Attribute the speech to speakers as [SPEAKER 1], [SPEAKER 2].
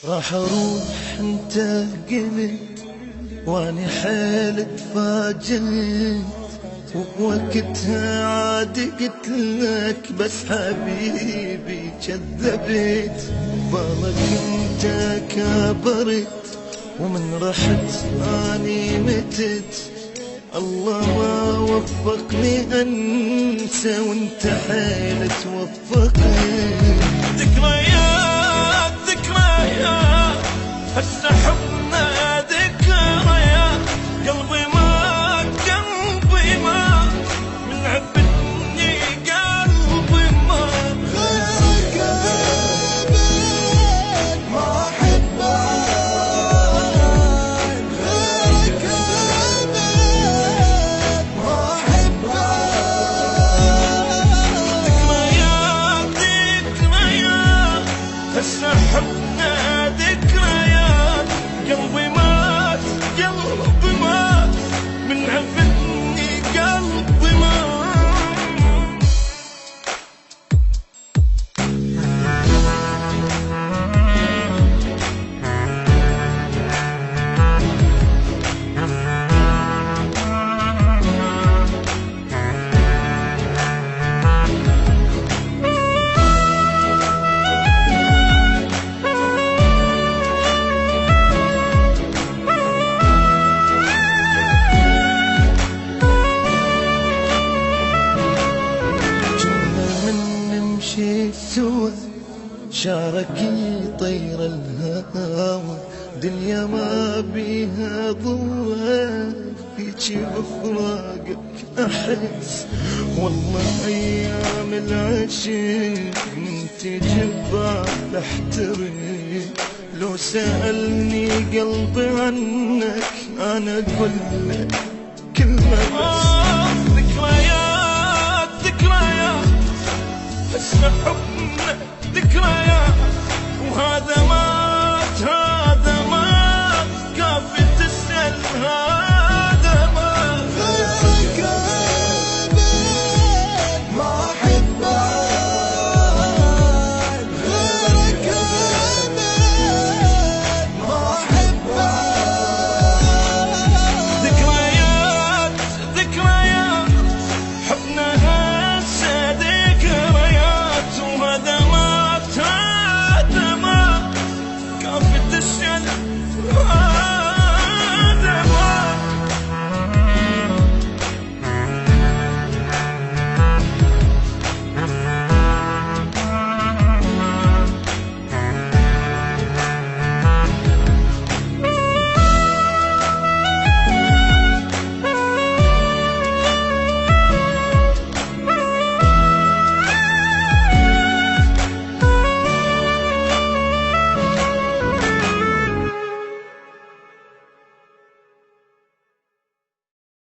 [SPEAKER 1] راح اروح انت قلت واني حيل تفاجئت، وبوقتها عاد قلت لك بس حبيبي كذبت. بالك انت كبرت ومن رحت اني متت، الله ما وفقني انسى وانت حيل توفقني.
[SPEAKER 2] ذكريات ذكريات هسه حبنا ذكريات، قلبي ما من عبدني قلبي ما
[SPEAKER 1] غيرك ابد ما احب عاد، غيرك ابد ما احب عاد.
[SPEAKER 2] ذكريات ذكريات هسه حبنا ذكريات، قلبي مات قلبي مات من عبدني قلبي مات.
[SPEAKER 1] سوا شارك يطير الهوى، دنيا ما بيها ضوء فيك بفراقك احس. والله ايام العشق من تجبال احترق، لو سألني قلبي عنك انا اقول لك كلمة بس.
[SPEAKER 2] ذكريات ذكريات هسه حبنا ذكريات، وهذا ما